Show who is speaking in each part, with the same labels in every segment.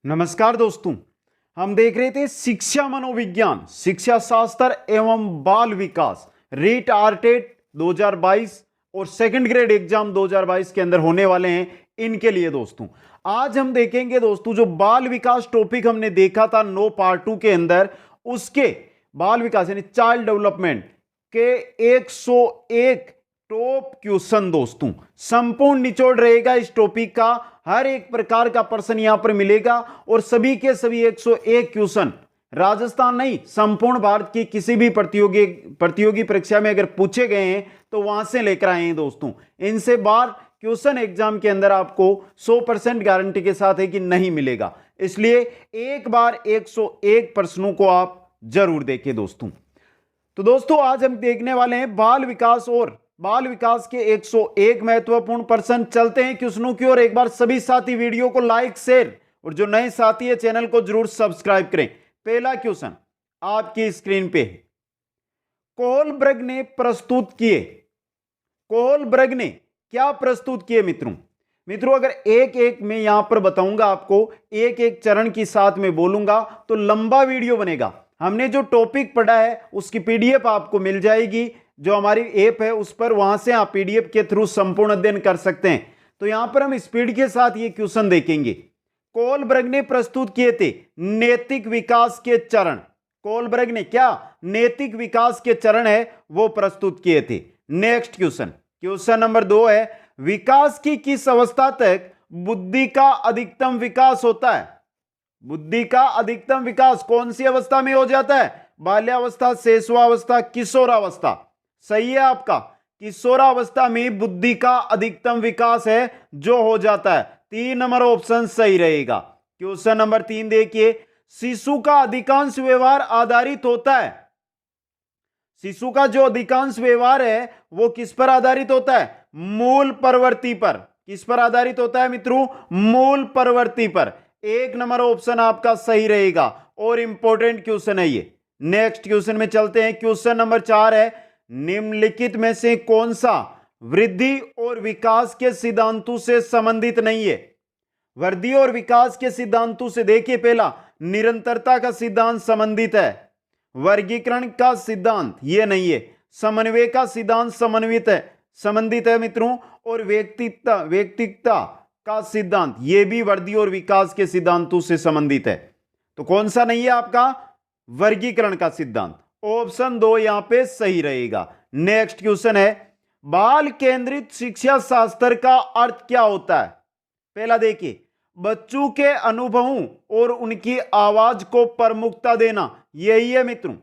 Speaker 1: नमस्कार दोस्तों। हम देख रहे थे शिक्षा मनोविज्ञान, शिक्षा शास्त्र एवं बाल विकास रीट आरटेट 2022 और सेकंड ग्रेड एग्जाम 2022 के अंदर होने वाले हैं। इनके लिए दोस्तों आज हम देखेंगे दोस्तों जो बाल विकास टॉपिक हमने देखा था 9 पार्ट 2 के अंदर, उसके बाल विकास यानी चाइल्ड डेवलपमेंट के 101 टॉप क्वेश्चन दोस्तों। संपूर्ण निचोड़ रहेगा इस टॉपिक का, हर एक प्रकार का प्रश्न यहां पर मिलेगा और सभी के सभी 101 क्वेश्चन राजस्थान नहीं संपूर्ण भारत की किसी भी प्रतियोगी परीक्षा में अगर पूछे गए हैं तो वहां से लेकर आए हैं दोस्तों। इनसे बार क्वेश्चन एग्जाम के अंदर आपको 100% गारंटी के साथ है कि नहीं मिलेगा, इसलिए एक बार 101 प्रश्नों को आप जरूर देखें दोस्तों। तो दोस्तों आज हम देखने वाले हैं बाल विकास और बाल विकास के 101 महत्वपूर्ण प्रश्न। चलते हैं क्वेश्चनों की ओर। एक बार सभी साथी वीडियो को लाइक शेयर और जो नए साथी है चैनल को जरूर सब्सक्राइब करें। पहला क्वेश्चन आपकी स्क्रीन पे है। कोहलबर्ग ने प्रस्तुत किए, कोहलबर्ग ने क्या प्रस्तुत किए मित्रों अगर एक एक मैं यहां पर बताऊंगा आपको, एक एक चरण की साथ में बोलूंगा तो लंबा वीडियो बनेगा। हमने जो टॉपिक पढ़ा है उसकी पीडीएफ आपको मिल जाएगी, जो हमारी ऐप है उस पर, वहां से आप पीडीएफ के थ्रू संपूर्ण अध्ययन कर सकते हैं। तो यहां पर हम स्पीड के साथ ये क्वेश्चन देखेंगे। कोहलबर्ग ने प्रस्तुत किए थे नैतिक विकास के चरण। कोहलबर्ग ने क्या नैतिक विकास के चरण है वो प्रस्तुत किए थे। नेक्स्ट क्वेश्चन नंबर 2 है, विकास की किस अवस्था तक बुद्धि का अधिकतम विकास होता है? बुद्धि का अधिकतम विकास कौन सी अवस्था में हो जाता है? बाल्यावस्था, शैशवावस्था, किशोरावस्था। सही है आपका, किशोरावस्था में बुद्धि का अधिकतम विकास है जो हो जाता है। 3 नंबर ऑप्शन सही रहेगा। क्वेश्चन नंबर 3 देखिए, शिशु का अधिकांश व्यवहार आधारित होता है। शिशु का जो अधिकांश व्यवहार है वो किस पर आधारित होता है? मूल प्रवृत्ति पर। किस पर आधारित होता है मित्रों? मूल प्रवृत्ति पर। 1 नंबर ऑप्शन आपका सही रहेगा और इंपॉर्टेंट क्वेश्चन है ये। नेक्स्ट क्वेश्चन में चलते हैं। क्वेश्चन नंबर 4 है, निम्नलिखित में से कौन सा वृद्धि और विकास के सिद्धांतों से संबंधित नहीं है? वृद्धि और विकास के सिद्धांतों से देखिए, पहला निरंतरता का सिद्धांत संबंधित है, वर्गीकरण का सिद्धांत ये नहीं है, समन्वय का सिद्धांत संबंधित है मित्रों, और व्यक्तित्व का सिद्धांत ये भी वृद्धि और विकास के सिद्धांतों से संबंधित है। तो कौन सा नहीं है आपका? वर्गीकरण का सिद्धांत। ऑप्शन 2 यहां पे सही रहेगा। नेक्स्ट क्वेश्चन है, बाल केंद्रित शिक्षा शास्त्र का अर्थ क्या होता है? पहला देखिए, बच्चों के अनुभवों और उनकी आवाज को प्रमुखता देना, यही है मित्रों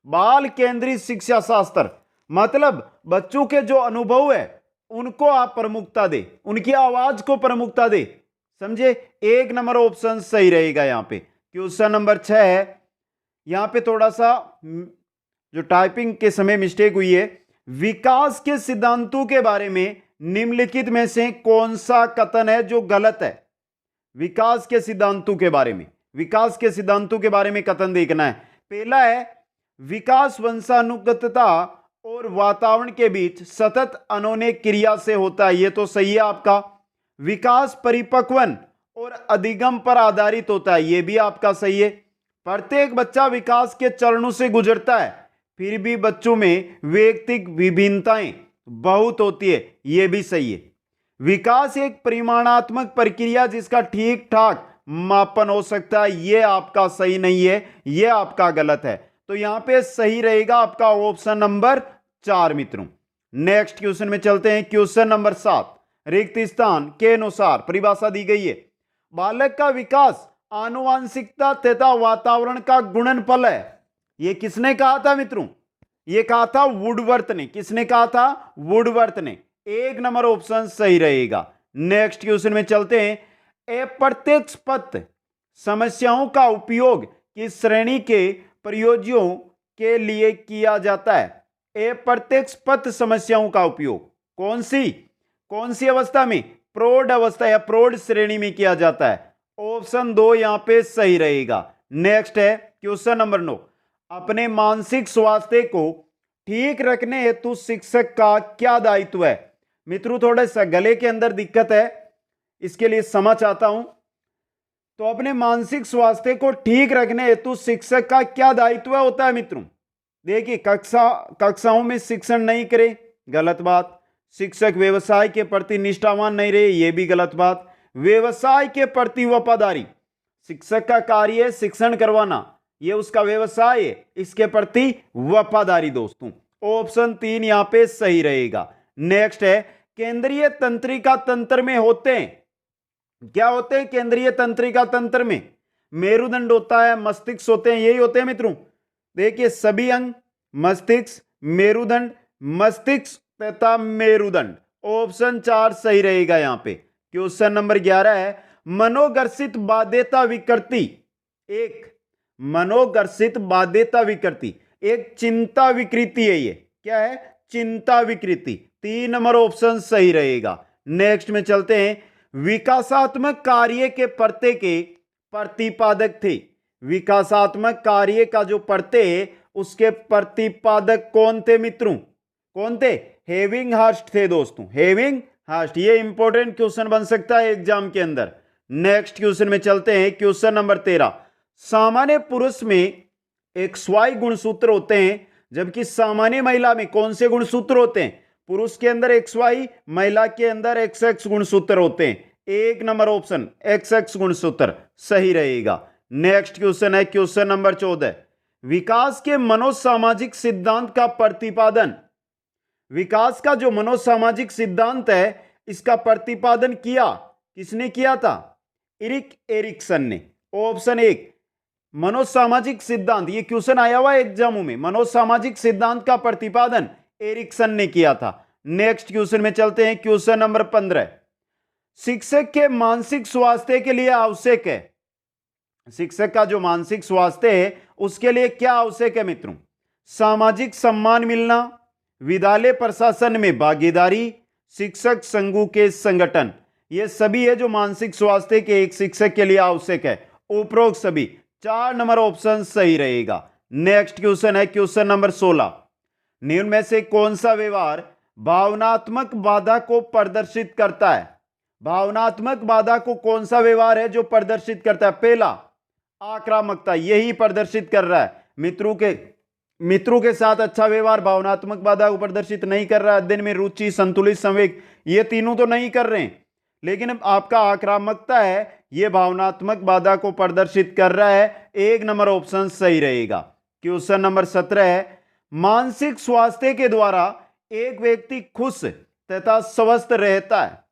Speaker 1: बाल केंद्रित शिक्षा शास्त्र। मतलब बच्चों के जो अनुभव है उनको आप प्रमुखता दे, उनकी आवाज को प्रमुखता दे, समझे? 1 नंबर ऑप्शन सही रहेगा यहां पे। क्वेश्चन नंबर 6 है, यहां पे थोड़ा सा जो टाइपिंग के समय मिस्टेक हुई है। विकास के सिद्धांतों के बारे में निम्नलिखित में से कौन सा कथन है जो गलत है? विकास के सिद्धांतों के बारे में, विकास के सिद्धांतों के बारे में कथन देखना है। पहला है, विकास वंशानुगतता और वातावरण के बीच सतत अनोने क्रिया से होता है, ये तो सही है आपका। विकास परिपक्वन और अधिगम पर आधारित होता है, ये भी आपका सही है। प्रत्येक बच्चा विकास के चरणों से गुजरता है, फिर भी बच्चों में व्यक्तिगत विभिन्नताएं बहुत होती है, यह भी सही है। विकास एक परिमाणात्मक प्रक्रिया जिसका ठीक ठाक मापन हो सकता है, यह आपका सही नहीं है, यह आपका गलत है। तो यहां पे सही रहेगा आपका ऑप्शन नंबर 4 मित्रों। नेक्स्ट क्वेश्चन में चलते हैं। क्वेश्चन नंबर 7, रिक्त स्थान के अनुसार परिभाषा दी गई है। बालक का विकास आनुवांशिकता तथा वातावरण का गुणनफल है, यह किसने कहा था मित्रों? यह कहा था वुडवर्थ ने। किसने कहा था? वुडवर्थ ने। 1 नंबर ऑप्शन सही रहेगा। नेक्स्ट क्वेश्चन में चलते हैं। अप्रत्यक्ष पथ समस्याओं का उपयोग किस श्रेणी के प्रयोज्यों के लिए किया जाता है? अप्रत्यक्ष पथ समस्याओं का उपयोग कौन सी अवस्था में? प्रौढ़ अवस्था या प्रौढ़ श्रेणी में किया जाता है। ऑप्शन 2 यहां पे सही रहेगा। नेक्स्ट है क्वेश्चन नंबर 9, अपने मानसिक स्वास्थ्य को ठीक रखने हेतु शिक्षक का क्या दायित्व है? मित्रों थोड़ा सा गले के अंदर दिक्कत है, इसके लिए क्षमा चाहता हूं। तो अपने मानसिक स्वास्थ्य को ठीक रखने हेतु शिक्षक का क्या दायित्व होता है मित्रों? देखिए, कक्षाओं में शिक्षण नहीं करे, गलत बात। शिक्षक व्यवसाय के प्रति निष्ठावान नहीं रहे, यह भी गलत बात। व्यवसाय के प्रति वफादारी, शिक्षक का कार्य है शिक्षण करवाना, यह उसका व्यवसाय है, इसके प्रति वफादारी दोस्तों। ऑप्शन 3 यहां पे सही रहेगा। नेक्स्ट है, केंद्रीय तंत्रिका तंत्र में होते हैं, क्या होते हैं केंद्रीय तंत्रिका तंत्र में? मेरुदंड होता है, मस्तिष्क होते हैं, यही होते हैं मित्रों। देखिए, सभी अंग, मस्तिष्क, मेरुदंड, मस्तिष्क तथा मेरुदंड। ऑप्शन 4 सही रहेगा यहां पे। क्वेश्चन नंबर 11 है, मनोगर्षित बाध्यता विकृति। एक मनोगर्षित बाध्यता विकृति एक चिंता विकृति है, ये क्या है? चिंता विकृति। 3 नंबर ऑप्शन सही रहेगा। नेक्स्ट में चलते हैं, विकासात्मक कार्य के पर्ते के प्रतिपादक थे। विकासात्मक कार्य का जो पर्ते है उसके प्रतिपादक कौन थे मित्रों? कौन थे? हेविंगहर्स्ट थे दोस्तों, हेविंगहर्स्ट। ये इंपॉर्टेंट क्वेश्चन बन सकता है एग्जाम के अंदर। नेक्स्ट क्वेश्चन में चलते हैं, क्वेश्चन नंबर 13। सामान्य पुरुष में XY गुणसूत्र होते हैं, जबकि सामान्य महिला में कौन से गुणसूत्र होते हैं? पुरुष के अंदर XY, महिला के अंदर XX गुणसूत्र होते हैं। 1 नंबर ऑप्शन XX गुणसूत्र सही रहेगा। नेक्स्ट क्वेश्चन है क्वेश्चन नंबर 14। विकास के मनोसामाजिक सिद्धांत का प्रतिपादन। विकास का जो मनोसामाजिक सिद्धांत है इसका प्रतिपादन किसने किया था? इरिक एरिक्सन ने। ऑप्शन 1 मनोसामाजिक सिद्धांत, ये क्वेश्चन आया हुआ है एग्जामों में, मनोसामाजिक सिद्धांत का प्रतिपादन एरिक्सन ने किया था। नेक्स्ट क्वेश्चन में चलते हैं, क्वेश्चन नंबर 15। शिक्षक के मानसिक स्वास्थ्य के लिए आवश्यक है, शिक्षक का जो मानसिक स्वास्थ्य है उसके लिए क्या आवश्यक है मित्रों? सामाजिक सम्मान मिलना, विद्यालय प्रशासन में भागीदारी, शिक्षक संघों के संगठन, ये सभी है जो मानसिक स्वास्थ्य के एक शिक्षक के लिए आवश्यक है। उपरोक्त सभी 4 नंबर ऑप्शन सही रहेगा। नेक्स्ट क्वेश्चन है क्वेश्चन नंबर 16। निम्न में से कौन सा व्यवहार भावनात्मक बाधा को प्रदर्शित करता है? भावनात्मक बाधा को कौन सा व्यवहार है जो प्रदर्शित करता है? पहला आक्रामकता, यही प्रदर्शित कर रहा है। मित्रों के साथ अच्छा व्यवहार भावनात्मक बाधा को प्रदर्शित नहीं कर रहा है। अध्ययन में रुचि, संतुलित संवेग, ये तीनों तो नहीं कर रहे हैं, लेकिन आपका आक्रामकता है ये भावनात्मक बाधा को प्रदर्शित कर रहा है। 1 नंबर ऑप्शन सही रहेगा। क्वेश्चन नंबर 17 है, मानसिक स्वास्थ्य के द्वारा एक व्यक्ति खुश तथा स्वस्थ रहता है।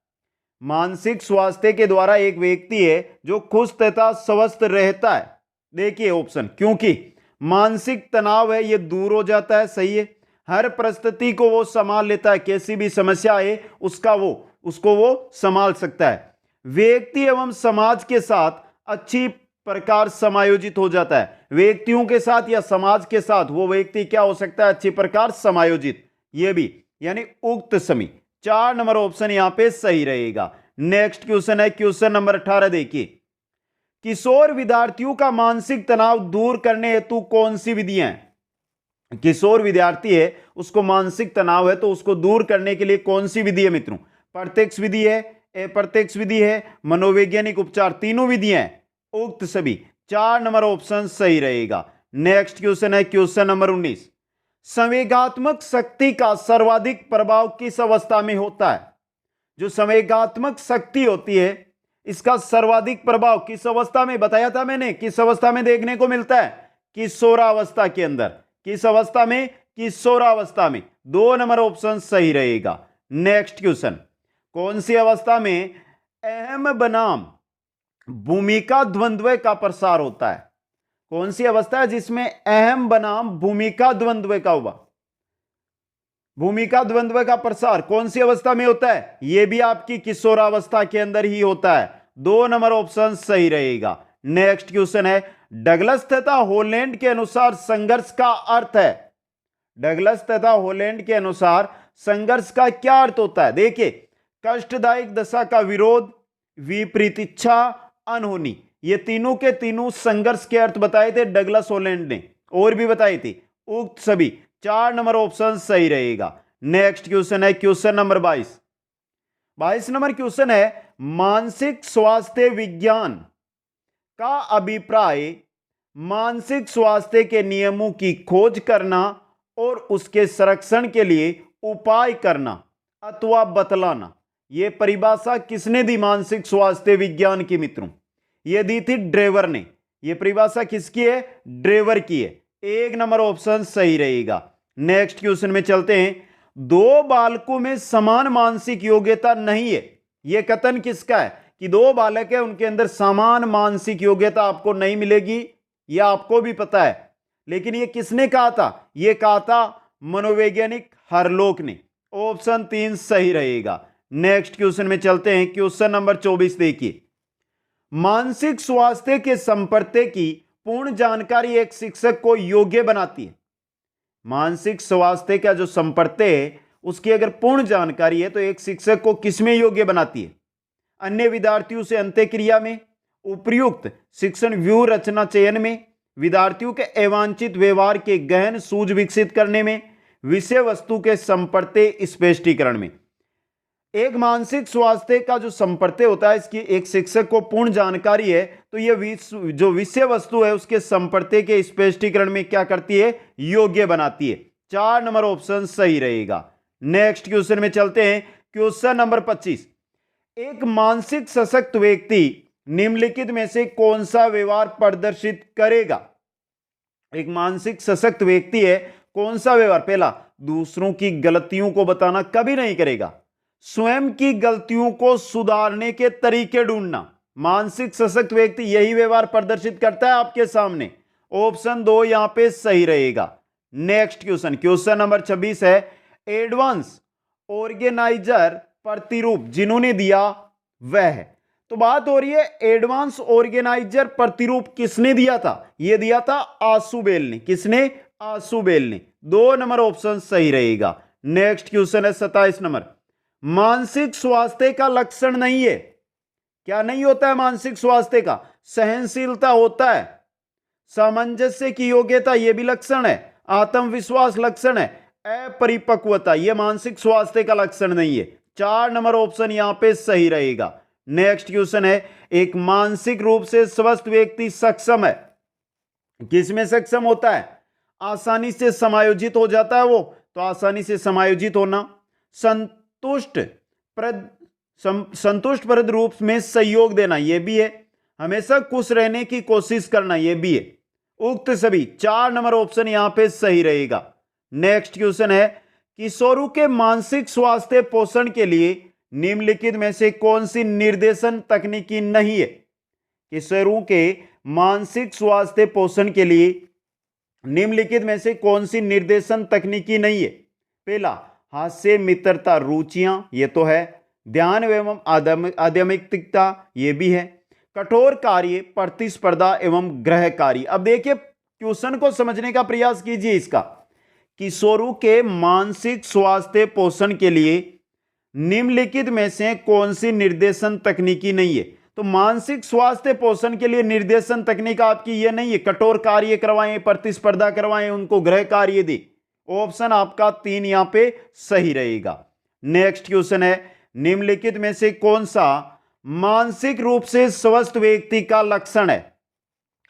Speaker 1: मानसिक स्वास्थ्य के द्वारा एक व्यक्ति है जो खुश तथा स्वस्थ रहता है। देखिए ऑप्शन, क्योंकि मानसिक तनाव है ये दूर हो जाता है, सही है। हर परिस्थिति को वो संभाल लेता है, कैसी भी समस्या है उसको वो संभाल सकता है। व्यक्ति एवं समाज के साथ अच्छी प्रकार समायोजित हो जाता है। व्यक्तियों के साथ या समाज के साथ वो व्यक्ति क्या हो सकता है? अच्छी प्रकार समायोजित, ये भी यानी उक्त समी। 4 नंबर ऑप्शन यहां पे सही रहेगा। नेक्स्ट क्वेश्चन है क्वेश्चन नंबर 18। देखिए, किशोर विद्यार्थियों का मानसिक तनाव दूर करने हेतु कौन सी विधियां हैं? किशोर विद्यार्थी है उसको मानसिक तनाव है तो उसको दूर करने के लिए कौन सी विधि है मित्रों? प्रत्यक्ष विधि है, अप्रत्यक्ष विधि है, मनोवैज्ञानिक उपचार, तीनों विधियां हैं, उक्त सभी। 4 नंबर ऑप्शन सही रहेगा। नेक्स्ट क्वेश्चन है क्वेश्चन नंबर 19। संवेगात्मक शक्ति का सर्वाधिक प्रभाव किस अवस्था में होता है? जो संवेगात्मक शक्ति होती है इसका सर्वाधिक प्रभाव किस अवस्था में? बताया था मैंने, किस अवस्था में देखने को मिलता है? किशोरावस्था के अंदर। किस अवस्था में? किशोरावस्था में। 2 नंबर ऑप्शन सही रहेगा। नेक्स्ट क्वेश्चन, कौन सी अवस्था में अहम बनाम भूमिका द्वंद्व का प्रसार होता है? कौन सी अवस्था है जिसमें अहम बनाम भूमिका द्वंद्व का हुआ? भूमिका द्वंद्व का प्रसार कौन सी अवस्था में होता है? यह भी आपकी किशोरावस्था के अंदर ही होता है। 2 नंबर ऑप्शन सही रहेगा। नेक्स्ट क्वेश्चन है, डगलस तथा हॉलैंड के अनुसार संघर्ष का अर्थ है। डगलस तथा हॉलैंड के अनुसार संघर्ष का क्या अर्थ होता है? देखिए, कष्टदायक दशा का विरोध, विपरीत इच्छा, अनहोनी, ये तीनों के तीनों संघर्ष के अर्थ बताए थे डगलस हॉलैंड ने, और भी बताई थी, उक्त सभी। 4 नंबर ऑप्शन सही रहेगा। नेक्स्ट क्वेश्चन है क्वेश्चन नंबर 22। 22 नंबर क्वेश्चन है, मानसिक स्वास्थ्य विज्ञान का अभिप्राय मानसिक स्वास्थ्य के नियमों की खोज करना और उसके संरक्षण के लिए उपाय करना अथवा बतलाना। यह परिभाषा किसने दी मानसिक स्वास्थ्य विज्ञान की मित्रों? यह दी थी ड्रेवर ने। यह परिभाषा किसकी है? ड्रेवर की है। एक नंबर ऑप्शन सही रहेगा। नेक्स्ट क्वेश्चन में चलते हैं। दो बालकों में समान मानसिक योग्यता नहीं है। यह कथन किसका है कि दो बालक है, उनके अंदर समान मानसिक योग्यता आपको नहीं मिलेगी? यह आपको भी पता है, लेकिन यह किसने कहा था? यह कहा था मनोवैज्ञानिक हरलोक ने। ऑप्शन 3 सही रहेगा। नेक्स्ट क्वेश्चन में चलते हैं। क्वेश्चन नंबर 24 देखिए। मानसिक स्वास्थ्य के संपर्क की पूर्ण जानकारी एक शिक्षक को योग्य बनाती है। मानसिक स्वास्थ्य का जो संपर्क है उसकी अगर पूर्ण जानकारी है तो एक शिक्षक को किसमें योग्य बनाती है? अन्य विद्यार्थियों से अंत्यक्रिया में, उपयुक्त शिक्षण व्यू रचना चयन में, विद्यार्थियों के अवांछित व्यवहार के गहन सूझ विकसित करने में, विषय वस्तु के संपर्क स्पष्टीकरण में। एक मानसिक स्वास्थ्य का जो संपर्क होता है इसकी एक शिक्षक को पूर्ण जानकारी है तो यह जो विषय वस्तु है उसके संपर्क के स्पष्टीकरण में क्या करती है? योग्य बनाती है। 4 नंबर ऑप्शन सही रहेगा। नेक्स्ट क्वेश्चन में चलते हैं। Question number 25। एक मानसिक सशक्त व्यक्ति निम्नलिखित में से कौन सा व्यवहार प्रदर्शित करेगा? एक मानसिक सशक्त व्यक्ति है, कौन सा व्यवहार? पहला, दूसरों की गलतियों को बताना कभी नहीं करेगा। स्वयं की गलतियों को सुधारने के तरीके ढूंढना। मानसिक सशक्त व्यक्ति यही व्यवहार प्रदर्शित करता है आपके सामने। ऑप्शन 2 यहां पे सही रहेगा। नेक्स्ट क्वेश्चन, क्वेश्चन नंबर 26 है। एडवांस ऑर्गेनाइजर प्रतिरूप जिन्होंने दिया वह है। तो बात हो रही है एडवांस ऑर्गेनाइजर प्रतिरूप किसने दिया था? यह दिया था आशुबेल ने। किसने? आशुबेल ने। 2 नंबर ऑप्शन सही रहेगा। नेक्स्ट क्वेश्चन है 27 नंबर। मानसिक स्वास्थ्य का लक्षण नहीं है। क्या नहीं होता है मानसिक स्वास्थ्य का? सहनशीलता होता है, सामंजस्य की योग्यता यह भी लक्षण है, आत्मविश्वास लक्षण है, अपरिपक्वता यह मानसिक स्वास्थ्य का लक्षण नहीं है। 4 नंबर ऑप्शन यहां पे सही रहेगा। नेक्स्ट क्वेश्चन है। एक मानसिक रूप से स्वस्थ व्यक्ति सक्षम है। किसमें सक्षम होता है? आसानी से समायोजित हो जाता है वो, तो आसानी से समायोजित होना, संतुष्टप्रद रूप में सहयोग देना यह भी है, हमेशा खुश रहने की कोशिश करना यह भी है। उक्त सभी 4 नंबर ऑप्शन यहां पे सही रहेगा। नेक्स्ट क्वेश्चन है। किशोरों के मानसिक स्वास्थ्य पोषण के लिए निम्नलिखित में से कौन सी निर्देशन तकनीकी नहीं है? किशोरों के मानसिक स्वास्थ्य पोषण के लिए निम्नलिखित में से कौन सी निर्देशन तकनीकी नहीं है? पहला, हास्य, मित्रता, रुचियां ये तो है, ध्यान एवं आध्यात्मिकता ये भी है, कठोर कार्य, प्रतिस्पर्धा एवं गृह कार्य। अब देखिए क्वेश्चन को समझने का प्रयास कीजिए इसका। किशोरों के मानसिक स्वास्थ्य पोषण के लिए निम्नलिखित में से कौन सी निर्देशन तकनीकी नहीं है? तो मानसिक स्वास्थ्य पोषण के लिए निर्देशन तकनीक आपकी ये नहीं है कठोर कार्य करवाएं, प्रतिस्पर्धा करवाएं, उनको गृह कार्य दे। ऑप्शन आपका 3 यहां पे सही रहेगा। नेक्स्ट क्वेश्चन है। निम्नलिखित में से कौन सा मानसिक रूप से स्वस्थ व्यक्ति का लक्षण है?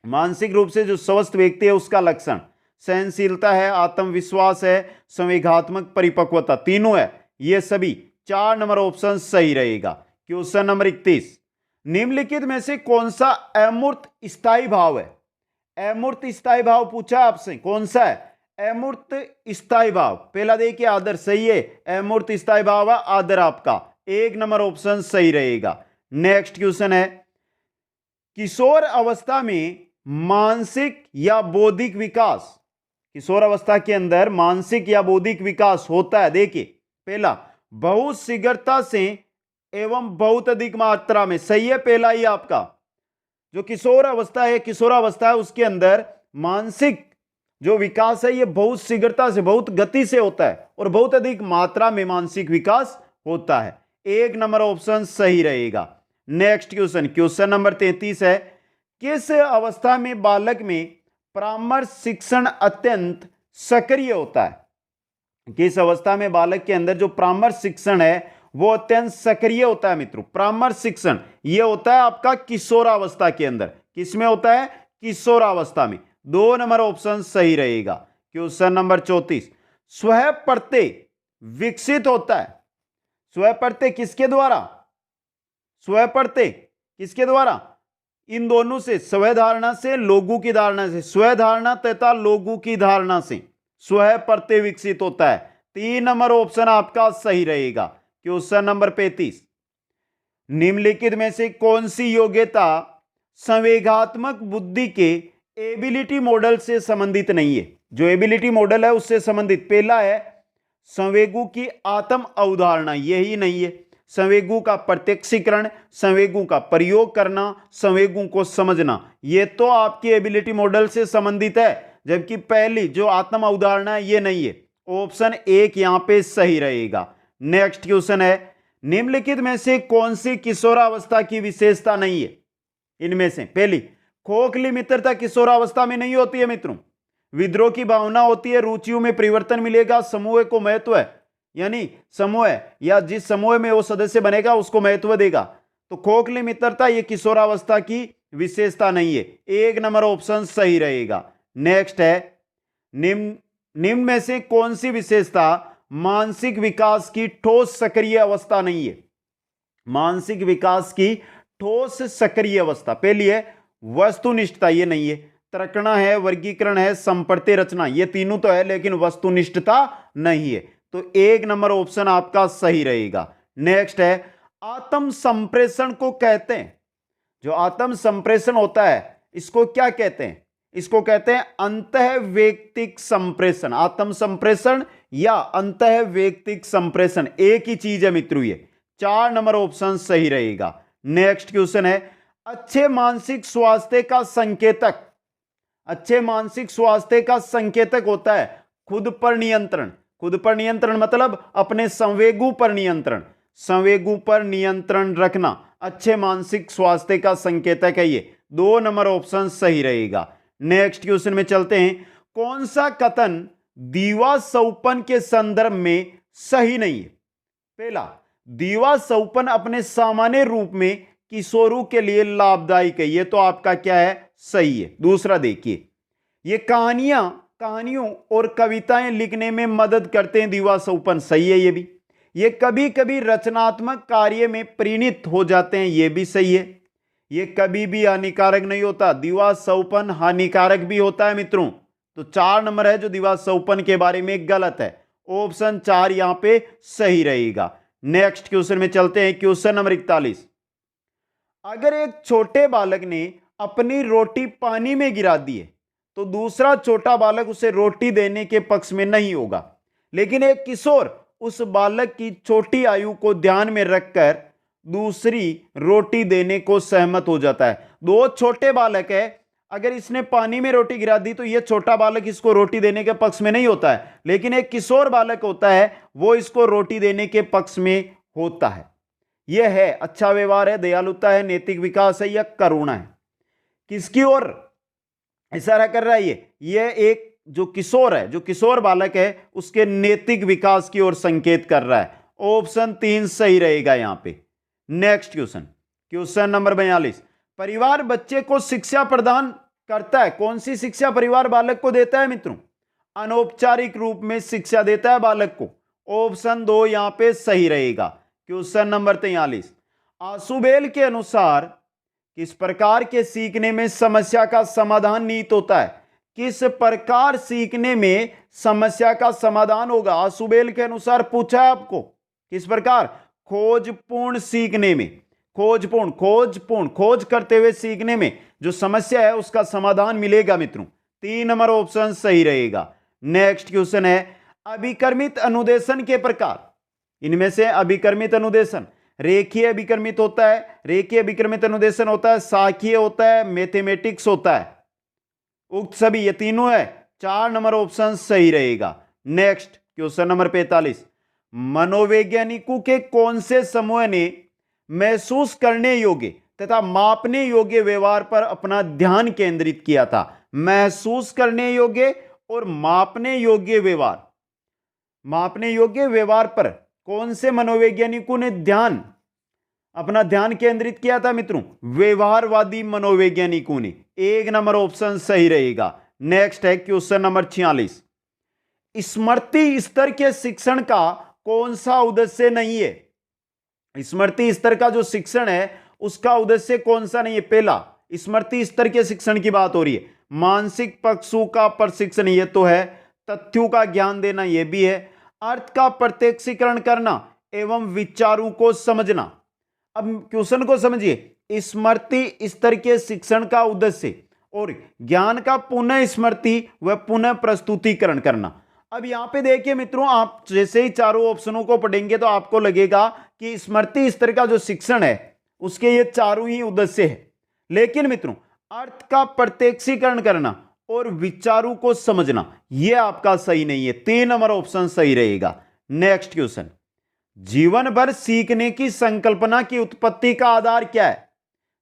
Speaker 1: मानसिक रूप से जो स्वस्थ व्यक्ति है उसका लक्षण सहनशीलता है, आत्मविश्वास है, संवेगात्मक परिपक्वता, तीनों है ये सभी। 4 नंबर ऑप्शन सही रहेगा। Question number 31। निम्नलिखित में से कौन सा अमूर्त स्थायी भाव है? अमूर्त स्थायी भाव पूछा आपसे, कौन सा है? अमूर्त स्थायी भाव। पहला देखिए आदर सही है, अमूर्त स्थायी भाव है आदर आपका। 1 नंबर ऑप्शन सही रहेगा। नेक्स्ट क्वेश्चन है। किशोर अवस्था में मानसिक या बौद्धिक विकास, किशोर अवस्था के अंदर मानसिक या बौद्धिक विकास होता है। देखिए पहला, बहुत शीघ्रता से एवं बहुत अधिक मात्रा में, सही है पहला ही आपका। जो किशोर अवस्था है, किशोरावस्था है उसके अंदर मानसिक जो विकास है ये बहुत शीघ्रता से, बहुत गति से होता है और बहुत अधिक मात्रा में मानसिक विकास होता है। 1 नंबर ऑप्शन सही रहेगा। नेक्स्ट क्वेश्चन, क्वेश्चन नंबर 33 है। किस अवस्था में बालक में परामर्श शिक्षण अत्यंत सक्रिय होता है? किस अवस्था में बालक के अंदर जो परामर्श शिक्षण है वो अत्यंत सक्रिय होता है मित्रों। परामर्श शिक्षण ये होता है आपका किशोरावस्था के अंदर। किसमें होता है? किशोरावस्था में। 2 नंबर ऑप्शन सही रहेगा। क्वेश्चन नंबर 34, स्वयं प्रत्यय विकसित होता है। स्वयं प्रत्यय किसके द्वारा? स्वयं प्रत्यय किसके द्वारा? इन दोनों से, स्वयं धारणा से, लोगों की धारणा से। स्वयं धारणा तथा लोगों की धारणा से स्वयं प्रत्यय विकसित होता है। 3 नंबर ऑप्शन आपका सही रहेगा। क्वेश्चन नंबर 35, निम्नलिखित में से कौन सी योग्यता संवेगात्मक बुद्धि के एबिलिटी मॉडल से संबंधित नहीं है? जो एबिलिटी मॉडल है उससे संबंधित पहला है संवेगों की आत्म अवधारणा, यही नहीं है। संवेगों का प्रत्यक्षीकरण, संवेगों का प्रयोग करना, संवेगों को समझना, ये तो आपकी एबिलिटी मॉडल से संबंधित है। जबकि पहली जो आत्म अवधारणा है ये नहीं है। ऑप्शन 1 यहां पे सही रहेगा। नेक्स्ट क्वेश्चन है, निम्नलिखित में से कौन सी किशोरावस्था की विशेषता नहीं है? इनमें से पहली, खोखली मित्रता किशोरावस्था में नहीं होती है मित्रों। विद्रोह की भावना होती है, रुचियों में परिवर्तन मिलेगा, समूह को महत्व है, यानी समूह या जिस समूह में वो सदस्य बनेगा उसको महत्व देगा। तो खोखली मित्रता ये किशोरावस्था की विशेषता नहीं है। 1 नंबर ऑप्शन सही रहेगा। नेक्स्ट है, निम्न में से कौन सी विशेषता मानसिक विकास की ठोस सक्रिय अवस्था नहीं है? मानसिक विकास की ठोस सक्रिय अवस्था पहली है वस्तुनिष्ठता, ये नहीं है। तर्कणा है, वर्गीकरण है, संप्रत्यय रचना, ये तीनों तो है लेकिन वस्तुनिष्ठता नहीं है। तो 1 नंबर ऑप्शन आपका सही रहेगा। नेक्स्ट है, आत्म संप्रेषण को कहते हैं, जो आत्म संप्रेषण होता है इसको क्या कहते हैं? इसको कहते हैं अंतः वैयक्तिक संप्रेषण। आत्म संप्रेषण या अंतः वैयक्तिक संप्रेषण एक ही चीज है मित्रों ये। 4 नंबर ऑप्शन सही रहेगा। नेक्स्ट क्वेश्चन है, अच्छे मानसिक स्वास्थ्य का संकेतक। अच्छे मानसिक स्वास्थ्य का संकेतक होता है खुद पर नियंत्रण। खुद पर नियंत्रण मतलब अपने संवेगों पर नियंत्रण, संवेगों पर नियंत्रण रखना अच्छे मानसिक स्वास्थ्य का संकेतक है ये। 2 नंबर ऑप्शन सही रहेगा। नेक्स्ट क्वेश्चन में चलते हैं, कौन सा कथन दीवा सौपन के संदर्भ में सही नहीं है? पहला, दीवा सौपन अपने सामान्य रूप में किशोरों के लिए लाभदायक है, ये तो आपका क्या है? सही है। दूसरा देखिए, ये कहानियों और कविताएं लिखने में मदद करते हैं, दीवा सौपन, सही है ये भी। ये कभी कभी रचनात्मक कार्य में परिणित हो जाते हैं, ये भी सही है। ये कभी भी हानिकारक नहीं होता, दीवा सौपन हानिकारक भी होता है मित्रों। तो 4 नंबर है जो दीवा सौपन के बारे में गलत है। ऑप्शन 4 यहां पे सही रहेगा। नेक्स्ट क्वेश्चन में चलते हैं, क्वेश्चन नंबर 41, अगर एक छोटे बालक ने अपनी रोटी पानी में गिरा दी है तो दूसरा छोटा बालक उसे रोटी देने के पक्ष में नहीं होगा, लेकिन एक किशोर उस बालक की छोटी आयु को ध्यान में रखकर दूसरी रोटी देने को सहमत हो जाता है। 2 छोटे बालक है, अगर इसने पानी में रोटी गिरा दी तो यह छोटा बालक इसको रोटी देने के पक्ष में नहीं होता है, लेकिन एक किशोर बालक होता है वो इसको रोटी देने के पक्ष में होता है। यह है अच्छा व्यवहार है, दयालुता है, नैतिक विकास है या करुणा है? किसकी ओर इशारा कर रहा है ये एक जो किशोर है, जो किशोर बालक है उसके नैतिक विकास की ओर संकेत कर रहा है। ऑप्शन 3 सही रहेगा यहां पे। नेक्स्ट क्वेश्चन, क्वेश्चन नंबर 42, परिवार बच्चे को शिक्षा प्रदान करता है। कौन सी शिक्षा परिवार बालक को देता है मित्रों? अनौपचारिक रूप में शिक्षा देता है बालक को। ऑप्शन 2 यहां पे सही रहेगा। क्वेश्चन नंबर 43, आशुबेल के अनुसार किस प्रकार के सीखने में समस्या का समाधान निहित होता है? किस प्रकार सीखने में समस्या का समाधान होगा? आशुबेल के अनुसार पूछा है आपको, किस प्रकार? खोजपूर्ण सीखने में, खोज करते हुए सीखने में जो समस्या है उसका समाधान मिलेगा मित्रों। 3 नंबर ऑप्शन सही रहेगा। नेक्स्ट क्वेश्चन है, अभिकर्मित अनुदेशन के प्रकार। इनमें से अभिकर्मित अनुदेशन रेखीय अभिकर्मित होता है, रेखीय अभिकर्मित अनुदेशन होता है, सांख्यिकीय होता है, मैथमेटिक्स होता है। उक्त सभी ये तीनों है। 4 नंबर ऑप्शन सही रहेगा। नेक्स्ट क्वेश्चन नंबर 45, मनोवैज्ञानिकों के कौन से समूह ने महसूस करने योग्य तथा मापने योग्य व्यवहार पर अपना ध्यान केंद्रित किया था? महसूस करने योग्य और मापने योग्य व्यवहार, मापने योग्य व्यवहार पर कौन से मनोवैज्ञानिकों ने अपना ध्यान केंद्रित किया था मित्रों? व्यवहारवादी मनोवैज्ञानिकों ने। 1 नंबर ऑप्शन सही रहेगा। नेक्स्ट है क्वेश्चन नंबर 46। स्मृति स्तर के शिक्षण का कौन सा उद्देश्य नहीं है? स्मृति स्तर का जो शिक्षण है उसका उद्देश्य कौन सा नहीं है? पहला, स्मृति स्तर के शिक्षण की बात हो रही है। मानसिक पक्षों का प्रशिक्षण ये तो है, तथ्यों का ज्ञान देना ये भी है, अर्थ का प्रत्यक्षीकरण करना एवं विचारों को समझना। अब क्वेश्चन को समझिए। स्मृति स्तर के शिक्षण का उद्देश्य और ज्ञान का पुनः स्मृति व पुनः प्रस्तुतिकरण करना। अब यहां पे देखिए मित्रों, आप जैसे ही चारों ऑप्शनों को पढ़ेंगे तो आपको लगेगा कि स्मृति स्तर का जो शिक्षण है उसके ये चारों ही उद्देश्य है। लेकिन मित्रों, अर्थ का प्रत्यक्षीकरण करना और विचारों को समझना ये आपका सही नहीं है। 3 नंबर ऑप्शन सही रहेगा। नेक्स्ट क्वेश्चन, जीवन भर सीखने की संकल्पना की उत्पत्ति का आधार क्या है?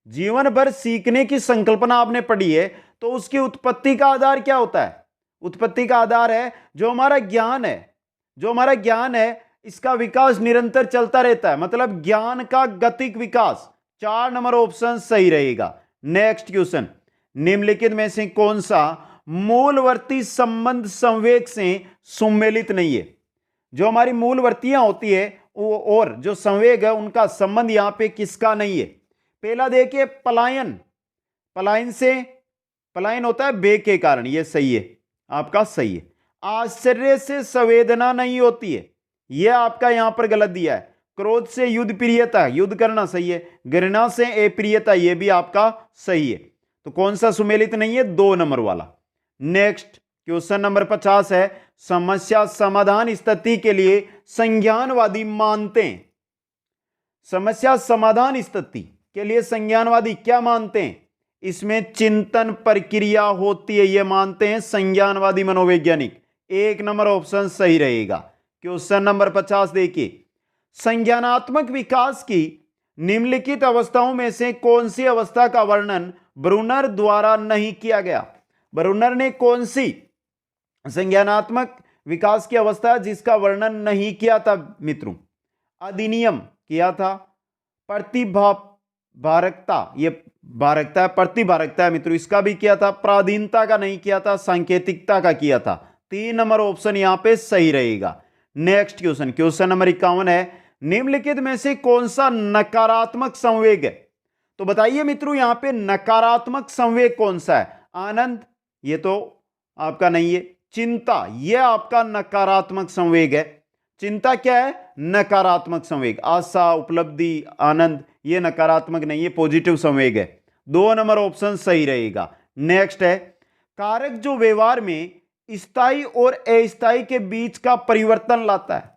Speaker 1: जीवन भर सीखने की संकल्पना आपने पढ़ी है तो उसकी उत्पत्ति का आधार क्या होता है? उत्पत्ति का आधार है जो हमारा ज्ञान है। जो हमारा ज्ञान है इसका विकास निरंतर चलता रहता है, मतलब ज्ञान का गतिक विकास। 4 नंबर ऑप्शन सही रहेगा। नेक्स्ट क्वेश्चन, निम्नलिखित में से कौन सा मूलवर्ती संबंध संवेग से सुमेलित नहीं है? जो हमारी मूलवर्तियां होती है और जो संवेग है उनका संबंध यहां पे किसका नहीं है? पहला देखिए, पलायन। पलायन होता है बे के कारण, यह सही है, आपका सही है। आश्चर्य से संवेदना नहीं होती है, यह आपका यहां पर गलत दिया है। क्रोध से युद्ध प्रियता, युद्ध करना सही है। घृणा से अप्रियता, यह भी आपका सही है। तो कौन सा सुमेलित नहीं है? 2 नंबर वाला। नेक्स्ट क्वेश्चन नंबर 50 है, समस्या समाधान स्थिति के लिए संज्ञानवादी मानते हैं। समस्या समाधान स्थिति के लिए संज्ञानवादी क्या मानते हैं? इसमें चिंतन प्रक्रिया होती है, यह मानते हैं संज्ञानवादी मनोवैज्ञानिक। 1 नंबर ऑप्शन सही रहेगा। क्वेश्चन नंबर 50 देखिए, संज्ञानात्मक विकास की निम्नलिखित अवस्थाओं में से कौन सी अवस्था का वर्णन ब्रूनर द्वारा नहीं किया गया? ब्रूनर ने कौन सी संज्ञानात्मक विकास की अवस्था जिसका वर्णन नहीं किया था मित्रों? अधिनियम किया था, प्रतिभारकता, ये भारकता है, प्रतिभारकता है मित्रों, इसका भी किया था। प्राधीनता का नहीं किया था, सांकेतिकता का किया था। 3 नंबर ऑप्शन यहां पे सही रहेगा। नेक्स्ट क्वेश्चन, क्वेश्चन नंबर 51 है, निम्नलिखित में से कौन सा नकारात्मक संवेग है? तो बताइए मित्रों, यहां पे नकारात्मक संवेग कौन सा है? आनंद, ये तो आपका नहीं है। चिंता, यह आपका नकारात्मक संवेग है। चिंता क्या है? नकारात्मक संवेग। आशा, उपलब्धि, आनंद, यह नकारात्मक नहीं है, पॉजिटिव संवेग है। 2 नंबर ऑप्शन सही रहेगा। नेक्स्ट है, कारक जो व्यवहार में स्थायी और अस्थायी के बीच का परिवर्तन लाता है।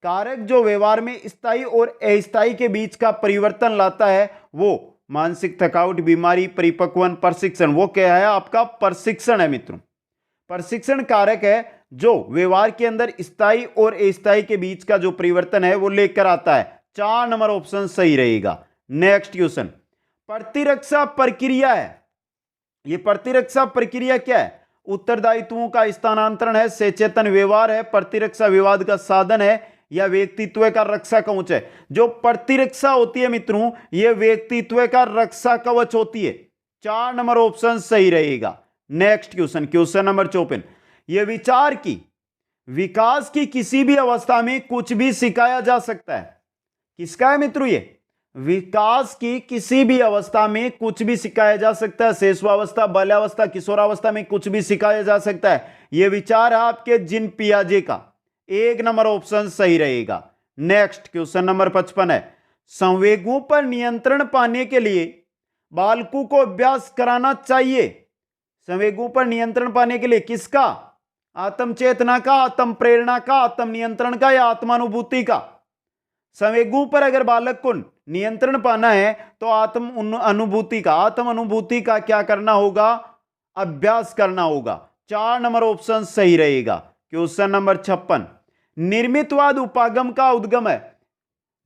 Speaker 1: कारक जो व्यवहार में स्थायी और अस्थायी के बीच का परिवर्तन लाता है वो मानसिक थकावट, बीमारी, परिपक्वन, प्रशिक्षण, वो क्या है? आपका प्रशिक्षण है मित्रों। प्रशिक्षण कारक है जो व्यवहार के अंदर स्थायी और अस्थायी के बीच का जो परिवर्तन है वो लेकर आता है। 4 नंबर ऑप्शन सही रहेगा। नेक्स्ट क्वेश्चन, प्रतिरक्षा प्रक्रिया है। ये प्रतिरक्षा प्रक्रिया क्या है? उत्तरदायित्वों का स्थानांतरण है, सचेतन व्यवहार है, प्रतिरक्षा विवाद का साधन है, या व्यक्तित्व का रक्षा कवच है। जो प्रतिरक्षा होती है मित्रों, यह व्यक्तित्व का रक्षा कवच होती है। 4 नंबर ऑप्शन सही रहेगा। नेक्स्ट क्वेश्चन, क्वेश्चन नंबर 54, यह विचार की विकास की किसी भी अवस्था में कुछ भी सिखाया जा सकता है। किसका है मित्रों? ये विकास की किसी भी अवस्था में कुछ भी सिखाया जा सकता है। शिशुअवस्था, बाल्यावस्था, किशोरावस्था में कुछ भी सिखाया जा सकता है। यह विचार है आपके जीन पियाजे का। 1 नंबर ऑप्शन सही रहेगा। नेक्स्ट क्वेश्चन नंबर 55 है, संवेगों पर नियंत्रण पाने के लिए बालकों को अभ्यास कराना चाहिए। संवेगों पर नियंत्रण पाने के लिए किसका? आत्म चेतना का, आत्म प्रेरणा का, आत्म नियंत्रण का, या आत्मानुभूति का? संवेगों पर अगर बालक को नियंत्रण पाना है तो आत्म अनुभूति का, आत्म अनुभूति का क्या करना होगा? अभ्यास करना होगा। 4 नंबर ऑप्शन सही रहेगा। क्वेश्चन नंबर 56, निर्मितवाद उपागम का उद्गम है।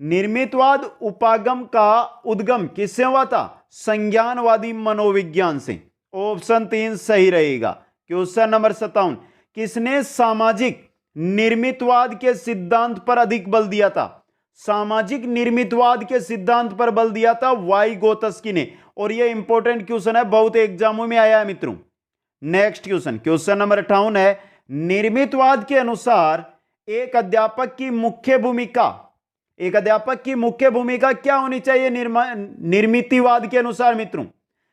Speaker 1: निर्मितवाद उपागम का उद्गम किससे हुआ था? संज्ञानवादी मनोविज्ञान से। ऑप्शन 3 सही रहेगा। क्वेश्चन नंबर 57, किसने सामाजिक निर्मितवाद के सिद्धांत पर अधिक बल दिया था? सामाजिक निर्मितवाद के सिद्धांत पर बल दिया था वाइगोत्स्की ने। और यह इंपॉर्टेंट क्वेश्चन है, बहुत एग्जामों में आया है मित्रों। नेक्स्ट क्वेश्चन, क्वेश्चन नंबर 58 है, निर्मितवाद के अनुसार एक अध्यापक की मुख्य भूमिका, एक अध्यापक की मुख्य भूमिका क्या होनी चाहिए निर्मितिवाद के अनुसार मित्रों?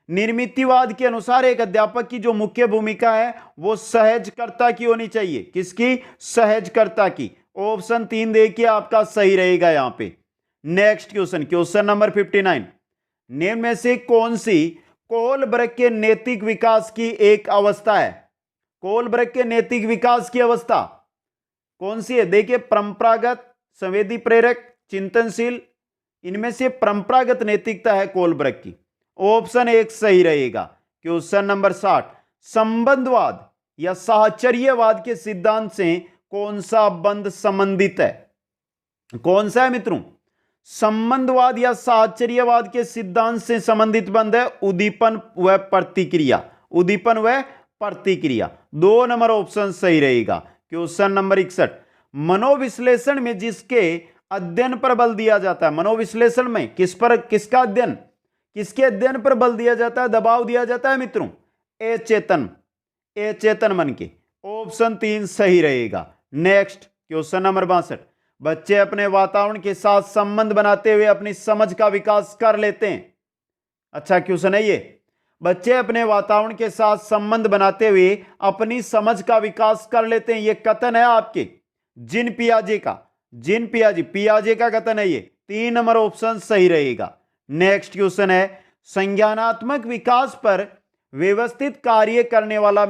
Speaker 1: निर्मितिवाद के अनुसार एक अध्यापक की जो मुख्य भूमिका है वो सहजकर्ता की होनी चाहिए। किसकी? सहजकर्ता की। ऑप्शन 3 देखिए आपका सही रहेगा यहां पे। नेक्स्ट क्वेश्चन, क्वेश्चन नंबर 59, निम्न में से कौन सी कोलब्रग के नैतिक विकास की एक अवस्था है? कोलब्रग के नैतिक विकास की अवस्था कौन सी है? देखिए, परंपरागत, संवेदी प्रेरक, चिंतनशील, इनमें से परंपरागत नैतिकता है कोलब्रग की। ऑप्शन 1 सही रहेगा। क्वेश्चन नंबर 60, संबंधवाद या साहचर्यवाद के सिद्धांत से कौन सा बंध संबंधित है? कौन सा है मित्रों? संबंधवाद या साहचर्यवाद के सिद्धांत से संबंधित बंध है उद्दीपन व प्रतिक्रिया। उद्दीपन व प्रतिक्रिया, 2 नंबर ऑप्शन सही रहेगा। क्वेश्चन नंबर 61, मनोविश्लेषण में जिसके अध्ययन पर बल दिया जाता है, मनोविश्लेषण में किस पर, किसका अध्ययन, किसके अध्ययन पर बल दिया जाता है, दबाव दिया जाता है मित्रों? अचेतन मन के। ऑप्शन 3 सही रहेगा। नेक्स्ट क्वेश्चन नंबर 62, बच्चे अपने वातावरण के साथ संबंध बनाते हुए अपनी समझ का विकास कर लेते हैं। अच्छा क्वेश्चन है ये, बच्चे अपने वातावरण के साथ संबंध बनाते हुए अपनी समझ का विकास कर लेते हैं, ये कथन है आपके जीन पियाजे का। जीन पियाजे का कथन है ये। 3 नंबर ऑप्शन सही रहेगा। नेक्स्ट क्वेश्चन है, संज्ञानात्मक विकास पर व्यवस्थित कार्य करने वाला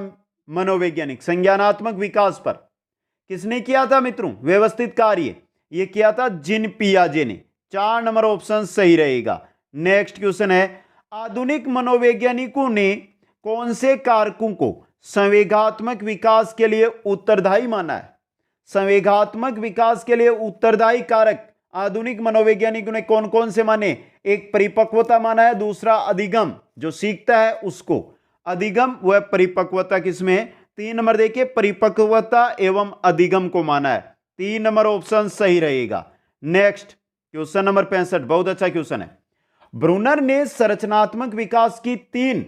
Speaker 1: मनोवैज्ञानिक, संज्ञानात्मक विकास पर किसने किया था मित्रों व्यवस्थित कार्य? ये किया था जीन पियाजे ने। 4 नंबर ऑप्शन सही रहेगा। नेक्स्ट क्वेश्चन है, आधुनिक मनोवैज्ञानिकों ने कौन से कारकों को संवेगात्मक विकास के लिए उत्तरदायी माना है? संवेगात्मक विकास के लिए उत्तरदायी कारक आधुनिक मनोवैज्ञानिकों ने कौन कौन से माने? एक परिपक्वता माना है, दूसरा अधिगम, जो सीखता है उसको, अधिगम व परिपक्वता किसमें? 3 नंबर देखिए, परिपक्वता एवं अधिगम को माना है। 3 नंबर ऑप्शन सही रहेगा। नेक्स्ट क्वेश्चन नंबर 65, बहुत अच्छा क्वेश्चन है, ब्रूनर ने संरचनात्मक विकास की 3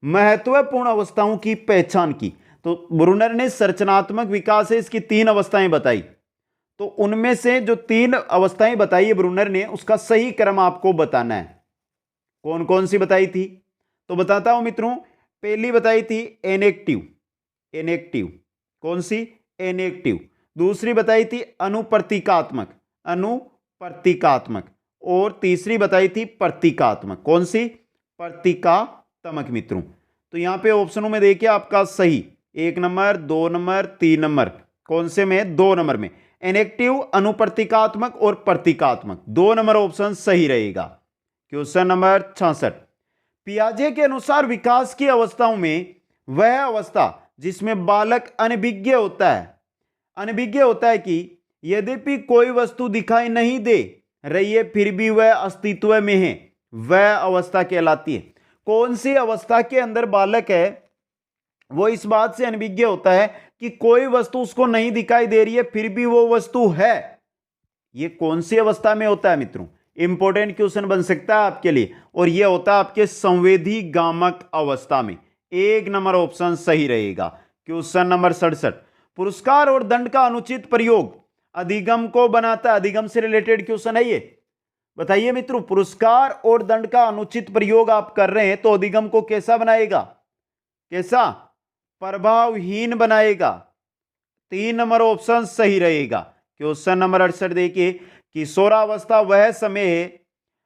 Speaker 1: महत्वपूर्ण अवस्थाओं की पहचान की। तो ब्रूनर ने संरचनात्मक विकास है इसकी 3 अवस्थाएं बताई, तो उनमें से जो 3 अवस्थाएं बताई है ब्रूनर ने, उसका सही क्रम आपको बताना है। कौन कौन सी बताई थी? तो बताता हूं मित्रों। पहली बताई थी इनेक्टिव, कौन सी? इनेक्टिव। दूसरी बताई थी अनुप्रतीकात्मक, और तीसरी बताई थी प्रतीकात्मक। कौन सी? प्रतीकात्मक मित्रों। तो यहां पे ऑप्शनों में देखिए आपका सही 1 नंबर, 2 नंबर, 3 नंबर, कौन से में? 2 नंबर में। इनेक्टिव, अनुप्रतीकात्मक और प्रतीकात्मक, 2 नंबर ऑप्शन सही रहेगा। क्वेश्चन नंबर 66, पियाजे के अनुसार विकास की अवस्थाओं में वह अवस्था जिसमें बालक अनभिज्ञ होता है कि यद्यपि कोई वस्तु दिखाई नहीं दे रही है फिर भी वह अस्तित्व में है, वह अवस्था कहलाती है। कौन सी अवस्था के अंदर बालक है वो इस बात से अनभिज्ञ होता है कि कोई वस्तु उसको नहीं दिखाई दे रही है फिर भी वो वस्तु है? ये कौन सी अवस्था में होता है मित्रों? इंपॉर्टेंट क्वेश्चन बन सकता है आपके लिए, और यह होता है आपके संवेदी गामक अवस्था में। 1 नंबर ऑप्शन सही रहेगा। क्वेश्चन नंबर 67, पुरस्कार और दंड का अनुचित प्रयोग अधिगम को बनाता है। अधिगम से रिलेटेड क्वेश्चन है ये। बताइए मित्रों, पुरस्कार और दंड का अनुचित प्रयोग आप कर रहे हैं तो अधिगम को कैसा बनाएगा? कैसा? प्रभावहीन बनाएगा। 3 नंबर ऑप्शन सही रहेगा। क्वेश्चन नंबर 68 देखिए, किशोरावस्था वह समय है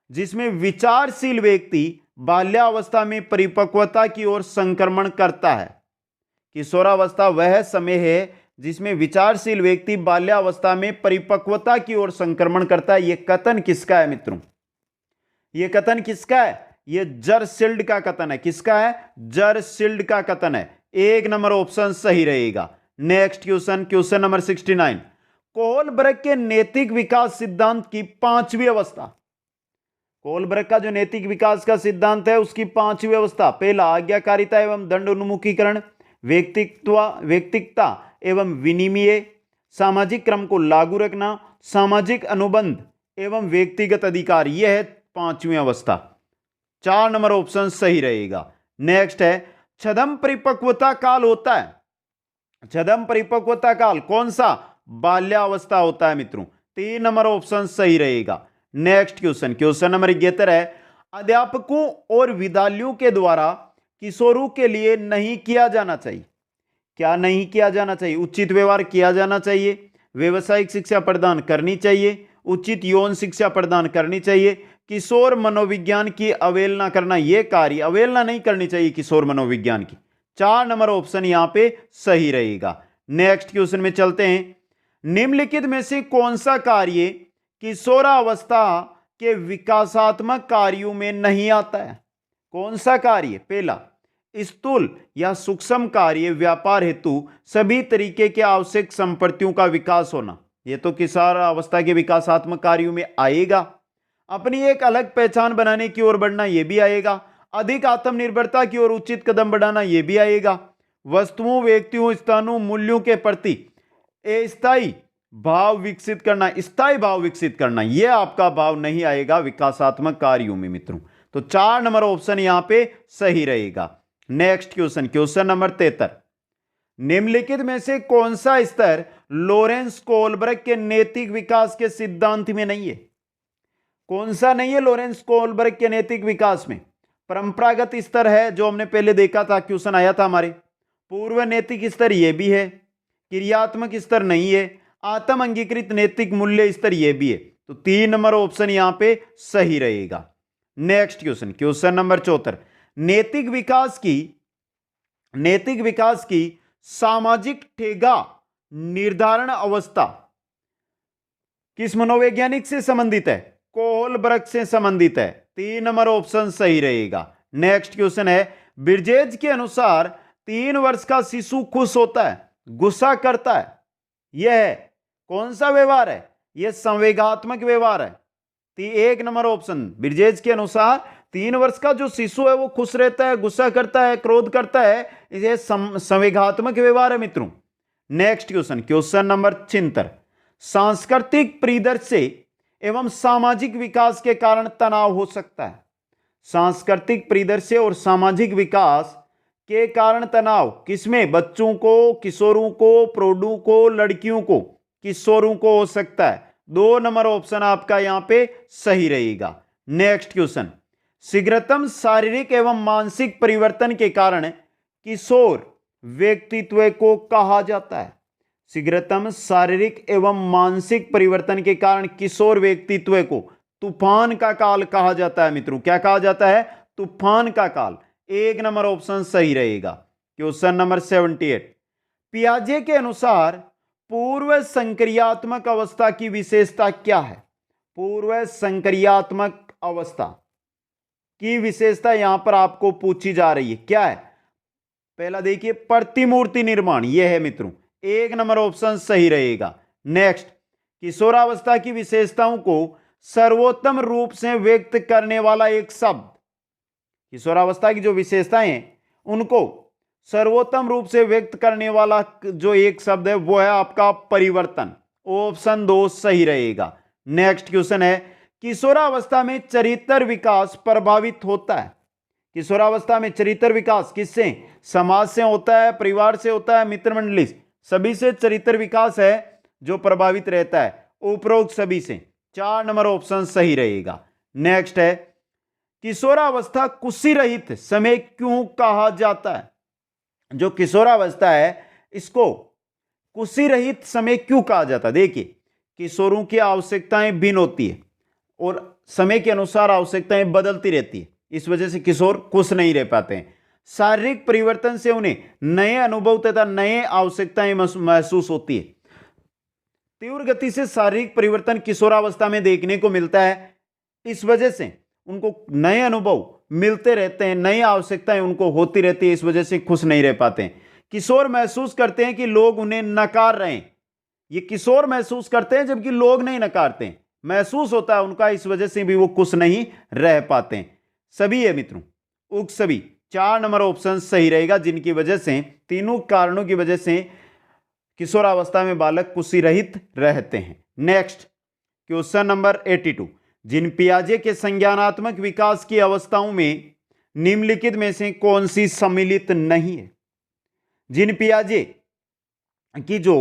Speaker 1: जिसमें विचारशील व्यक्ति बाल्यावस्था में परिपक्वता की ओर संक्रमण करता है। किशोरावस्था वह समय है जिसमें विचारशील व्यक्ति बाल्यावस्था में परिपक्वता की ओर संक्रमण करता है। यह कथन किसका है मित्रों? यह कथन किसका है? यह जरसील्ड का कथन है। किसका है? जरसील्ड का कथन है। 1 नंबर ऑप्शन सही रहेगा। नेक्स्ट क्वेश्चन, क्वेश्चन नंबर 69, कोलब्रग के नैतिक विकास सिद्धांत की 5वीं अवस्था। कोलब्रग का जो नैतिक विकास का सिद्धांत है उसकी 5वीं अवस्था, पहला आज्ञाकारिता एवं दंड उन्मुखीकरण, व्यक्तिकता एवं विनिमय, सामाजिक क्रम को लागू रखना, सामाजिक अनुबंध एवं व्यक्तिगत अधिकार, यह है पांचवी अवस्था। 4 नंबर ऑप्शन सही रहेगा। नेक्स्ट है छद्म परिपक्वता काल होता है। छद्म परिपक्वता काल कौन सा? बाल्यावस्था होता है मित्रों। 3 नंबर ऑप्शन सही रहेगा। नेक्स्ट क्वेश्चन, क्वेश्चन नंबर 71 है अध्यापकों और विद्यालयों के द्वारा किशोरों के लिए नहीं किया जाना चाहिए। क्या नहीं किया जाना चाहिए? उचित व्यवहार किया जाना चाहिए, व्यवसायिक शिक्षा प्रदान करनी चाहिए, उचित यौन शिक्षा प्रदान करनी चाहिए, किशोर मनोविज्ञान की अवहेलना करना, यह कार्य अवहेलना नहीं करनी चाहिए किशोर मनोविज्ञान की। 4 नंबर ऑप्शन यहां पे सही रहेगा। नेक्स्ट क्वेश्चन में चलते हैं। निम्नलिखित में से कौन सा कार्य किशोरावस्था के विकासात्मक कार्यों में नहीं आता है? कौन सा कार्य? पहला, स्थूल या सूक्ष्म कार्य व्यापार हेतु सभी तरीके के आवश्यक संपत्तियों का विकास होना, यह तो किशोरावस्था के विकासात्मक कार्यों में आएगा। अपनी एक अलग पहचान बनाने की ओर बढ़ना, यह भी आएगा। अधिक आत्मनिर्भरता की ओर उचित कदम बढ़ाना, यह भी आएगा। वस्तुओं, व्यक्तियों, स्थानों, मूल्यों के प्रति स्थायी भाव विकसित करना, स्थायी भाव विकसित करना, यह आपका भाव नहीं आएगा विकासात्मक कार्यों में मित्रों। तो 4 नंबर ऑप्शन यहां पे सही रहेगा। नेक्स्ट क्वेश्चन, क्वेश्चन नंबर 73, निम्नलिखित में से कौन सा स्तर लॉरेंस कोलबर्ग के नैतिक विकास के सिद्धांत में नहीं है? कौन सा नहीं है लॉरेंस कोलबर्ग के नैतिक विकास में? परंपरागत स्तर है, जो हमने पहले देखा था, क्वेश्चन आया था हमारे। पूर्व नैतिक स्तर यह भी है, क्रियात्मक स्तर नहीं है, आत्म अंगीकृत नैतिक मूल्य स्तर यह भी है। तो 3 नंबर ऑप्शन यहां पे सही रहेगा। नेक्स्ट क्वेश्चन, क्वेश्चन नंबर 74, नैतिक विकास की सामाजिक ठेगा निर्धारण अवस्था किस मनोवैज्ञानिक से संबंधित है? कोहलबर्ग से संबंधित है। 3 नंबर ऑप्शन सही रहेगा। नेक्स्ट क्वेश्चन है ब्रिजेज के अनुसार 3 वर्ष का शिशु खुश होता है, गुस्सा करता है, यह कौन सा व्यवहार है? यह संवेगात्मक व्यवहार है। 1 नंबर ऑप्शन, ब्रिजेज के अनुसार 3 वर्ष का जो शिशु है वो खुश रहता है, गुस्सा करता है, क्रोध करता है, यह संवेगात्मक व्यवहार है मित्रों। नेक्स्ट क्वेश्चन, क्वेश्चन नंबर 76, सांस्कृतिक परिदृश्य एवं सामाजिक विकास के कारण तनाव हो सकता है। सांस्कृतिक परिदृश्य और सामाजिक विकास के कारण तनाव किसमें? बच्चों को, किशोरों को, प्रौढ़ों को, लड़कियों को, किशोरों को हो सकता है। 2 नंबर ऑप्शन आपका यहां पे सही रहेगा। नेक्स्ट क्वेश्चन, शीघ्रतम शारीरिक एवं मानसिक परिवर्तन के कारण किशोर व्यक्तित्व को कहा जाता है। शीघ्रतम शारीरिक एवं मानसिक परिवर्तन के कारण किशोर व्यक्तित्व को तूफान का काल कहा जाता है मित्रों। क्या कहा जाता है? तूफान का काल। 1 नंबर ऑप्शन सही रहेगा। क्वेश्चन नंबर 78, पियाजे के अनुसार पूर्व संक्रियात्मक अवस्था की विशेषता क्या है? पूर्व संक्रियात्मक अवस्था की विशेषता यहां पर आपको पूछी जा रही है, क्या है? पहला देखिए, प्रतिमूर्ति निर्माण, यह है मित्रों। 1 नंबर ऑप्शन सही रहेगा। नेक्स्ट, किशोरावस्था की विशेषताओं को सर्वोत्तम रूप से व्यक्त करने वाला एक शब्द। किशोरावस्था की जो विशेषताएं हैं उनको सर्वोत्तम रूप से व्यक्त करने वाला जो एक शब्द है वो है आपका परिवर्तन। ऑप्शन 2 सही रहेगा। नेक्स्ट क्वेश्चन है, किशोरावस्था में चरित्र विकास प्रभावित होता है। किशोरावस्था में चरित्र विकास किससे? समाज से होता है, परिवार से होता है, मित्र मंडली, सभी से चरित्र विकास है जो प्रभावित रहता है, उपरोक्त सभी से। 4 नंबर ऑप्शन सही रहेगा। नेक्स्ट है, किशोरावस्था कुशी रहित समय क्यों कहा जाता है? जो किशोरावस्था है इसको कुशी रहित समय क्यों कहा जाता है? देखिए, किशोरों की आवश्यकताएं भिन्न होती है और समय के अनुसार आवश्यकताएं बदलती रहती है, इस वजह से किशोर खुश नहीं रह पाते हैं। शारीरिक परिवर्तन से उन्हें नए अनुभव तथा नए आवश्यकताएं महसूस होती है। तीव्र गति से शारीरिक परिवर्तन किशोरावस्था में देखने को मिलता है, इस वजह से उनको नए अनुभव मिलते रहते हैं, नई आवश्यकताएं उनको होती रहती है, इस वजह से खुश नहीं रह पाते हैं। किशोर महसूस करते हैं कि लोग उन्हें नकार रहे हैं, ये किशोर महसूस करते हैं जबकि लोग नहीं नकारते हैं, महसूस होता है उनका, इस वजह से भी वो खुश नहीं रह पाते हैं। सभी है मित्रों, उक्त सभी। 4 नंबर ऑप्शन सही रहेगा, जिनकी वजह से, तीनों कारणों की वजह से किशोरावस्था में बालक कुशी रहित रहते हैं। नेक्स्ट क्वेश्चन नंबर 82, जिन पियाजे के संज्ञानात्मक विकास की अवस्थाओं में निम्नलिखित में से कौन सी सम्मिलित नहीं है? जिन पियाजे की जो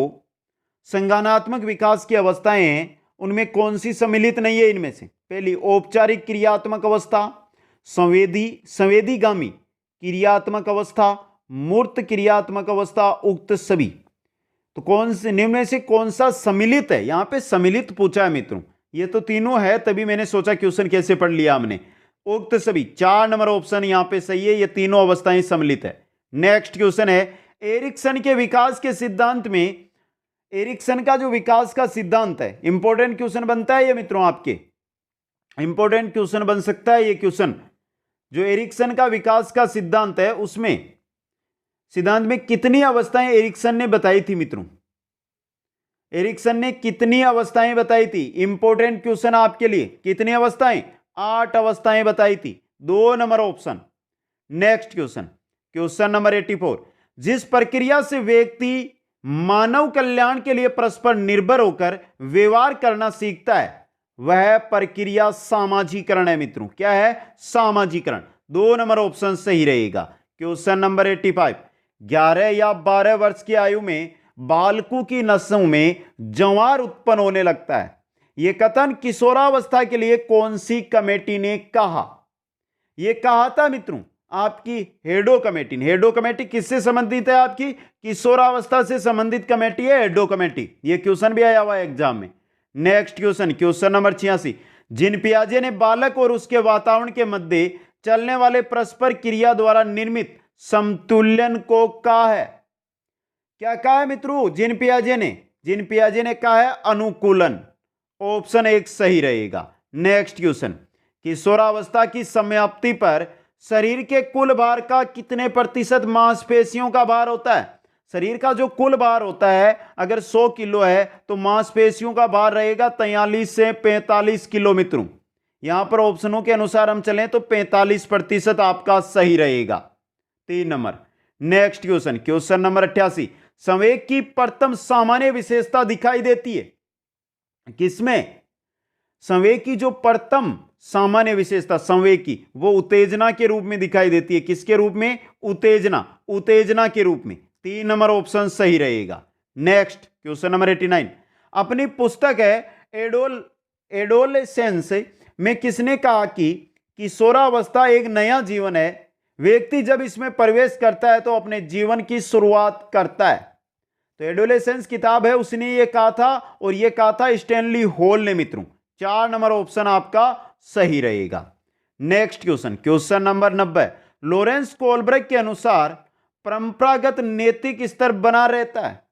Speaker 1: संज्ञानात्मक विकास की अवस्थाएं हैं उनमें कौन सी सम्मिलित नहीं है? इनमें से पहली औपचारिक क्रियात्मक अवस्था, संवेदीगामी क्रियात्मक अवस्था, मूर्त क्रियात्मक अवस्था, उक्त सभी। तो कौन से निम्न में से कौन सा सम्मिलित है? यहां पे सम्मिलित पूछा है मित्रों, ये तो तीनों है, तभी मैंने सोचा क्वेश्चन कैसे पढ़ लिया हमने। उक्त सभी 4 नंबर ऑप्शन यहां पे सही है, ये तीनों अवस्थाएं सम्मिलित है। नेक्स्ट क्वेश्चन है, एरिक्सन के विकास के सिद्धांत में, एरिक्सन का जो विकास का सिद्धांत है, इंपॉर्टेंट क्वेश्चन बनता है ये मित्रों, आपके इंपॉर्टेंट क्वेश्चन बन सकता है ये क्वेश्चन। जो एरिक्सन का विकास का सिद्धांत है उसमें सिद्धांत में कितनी अवस्थाएं एरिक्सन ने बताई थी मित्रों? एरिक्सन ने कितनी अवस्थाएं बताई थी? इंपॉर्टेंट क्वेश्चन आपके लिए, कितनी अवस्थाएं? 8 अवस्थाएं बताई थी, 2 number option. Next question, question number 84, जिस प्रक्रिया से व्यक्ति मानव कल्याण के लिए परस्पर निर्भर होकर व्यवहार करना सीखता है वह प्रक्रिया सामाजिकरण है मित्रों। क्या है? सामाजिकरण। 2 नंबर ऑप्शन सही रहेगा। क्वेश्चन नंबर 85, 11 या 12 वर्ष की आयु में बालकों की नसों में जवार उत्पन्न होने लगता है, यह कथन किशोरावस्था के लिए कौन सी कमेटी ने कहा? यह कहा था मित्रों आपकी हेडो कमेटी ने। हेडो कमेटी किससे संबंधित है? आपकी किशोरावस्था से संबंधित कमेटी है हेडो कमेटी। यह क्वेश्चन भी आया हुआ है एग्जाम में। नेक्स्ट क्वेश्चन, क्वेश्चन नंबर 86, जिन पियाजे ने बालक और उसके वातावरण के मध्य चलने वाले परस्पर क्रिया द्वारा निर्मित समतुल्यन को कहा है? क्या कहा है मित्रों? जिन पियाजे ने कहा है अनुकूलन। ऑप्शन 1 सही रहेगा। नेक्स्ट क्वेश्चन, किशोरावस्था की समाप्ति पर शरीर के कुल भार का कितने प्रतिशत मांसपेशियों का भार होता है? शरीर का जो कुल भार होता है अगर 100 किलो है तो मांसपेशियों का भार रहेगा 43 से 45 किलो मित्रों। यहां पर ऑप्शनों के अनुसार हम चलें तो 45% आपका सही रहेगा। 3 number. Next question, question number 88, संवेग की प्रथम सामान्य विशेषता दिखाई देती है किसमें? संवेग की जो प्रथम सामान्य विशेषता संवेग की, वो उत्तेजना के रूप में दिखाई देती है। किसके रूप में? उत्तेजना के रूप में। 3 नंबर ऑप्शन सही रहेगा। नेक्स्ट क्वेश्चन नंबर 89, अपनी पुस्तक है एडोलेसेंस में किसने कहा कि किशोरावस्था एक नया जीवन है, व्यक्ति जब इसमें प्रवेश करता है तो अपने जीवन की शुरुआत करता है। तो एडोलेसेंस किताब है, उसने ये कहा था और ये कहा था स्टैनली हॉल ने मित्रों। 4 नंबर ऑप्शन आपका सही रहेगा। Next question, question number 90, Lawrence Kohlberg के अनुसार परंपरागत नैतिक स्तर बना रहता है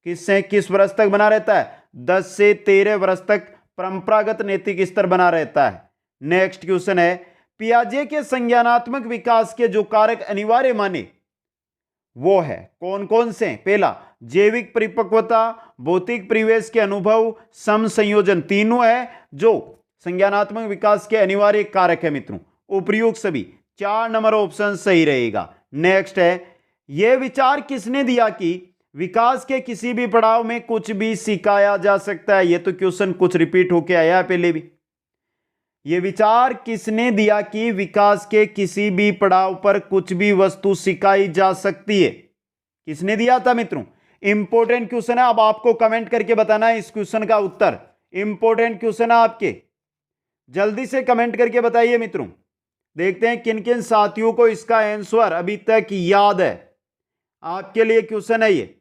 Speaker 1: किससे किस वर्ष तक बना रहता है? 10 से 13 वर्ष तक परंपरागत नैतिक स्तर बना रहता है। नेक्स्ट क्वेश्चन है, पियाजे के संज्ञानात्मक विकास के जो कारक अनिवार्य माने वो है कौन कौन से? पहला जैविक परिपक्वता, भौतिक परिवेश के अनुभव, सम संयोजन, तीनों है जो संज्ञानात्मक विकास के अनिवार्य कारक है मित्रों। उपयुक्त सभी। 4 नंबर ऑप्शन सही रहेगा। नेक्स्ट है, यह विचार किसने दिया कि विकास के किसी भी पड़ाव में कुछ भी सिखाया जा सकता है? यह तो क्वेश्चन कुछ रिपीट होके आया है पहले भी। यह विचार किसने दिया कि विकास के किसी भी पड़ाव पर कुछ भी वस्तु सिखाई जा सकती है? किसने दिया था मित्रों? इंपॉर्टेंट क्वेश्चन है, अब आपको कमेंट करके बताना है इस क्वेश्चन का उत्तर। इंपॉर्टेंट क्वेश्चन है आपके, जल्दी से कमेंट करके बताइए मित्रों। देखते हैं किन किन साथियों को इसका आंसर अभी तक याद है। आपके लिए क्वेश्चन है ये,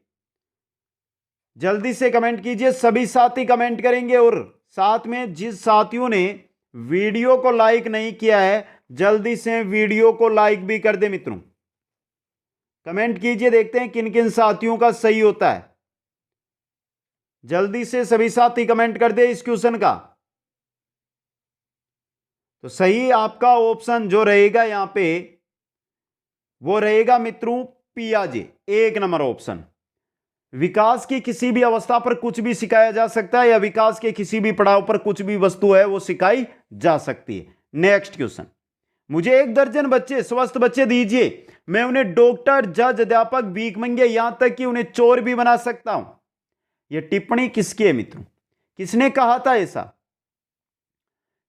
Speaker 1: जल्दी से कमेंट कीजिए। सभी साथी कमेंट करेंगे और साथ में जिस साथियों ने वीडियो को लाइक नहीं किया है जल्दी से वीडियो को लाइक भी कर दे मित्रों। कमेंट कीजिए, देखते हैं किन किन साथियों का सही होता है। जल्दी से सभी साथी कमेंट कर दे इस क्वेश्चन का। तो सही आपका ऑप्शन जो रहेगा यहां पे वो रहेगा मित्रों पियाजे, 1 नंबर ऑप्शन। विकास की किसी भी अवस्था पर कुछ भी सिखाया जा सकता है या विकास के किसी भी पड़ाव पर कुछ भी वस्तु है वो सिखाई जा सकती है। नेक्स्ट क्वेश्चन, मुझे 1 दर्जन बच्चे, स्वस्थ बच्चे दीजिए, मैं उन्हें डॉक्टर, जज, अध्यापक, भीखमंगे, यहां तक कि उन्हें चोर भी बना सकता हूं। यह टिप्पणी किसकी है मित्रों? किसने कहा था ऐसा?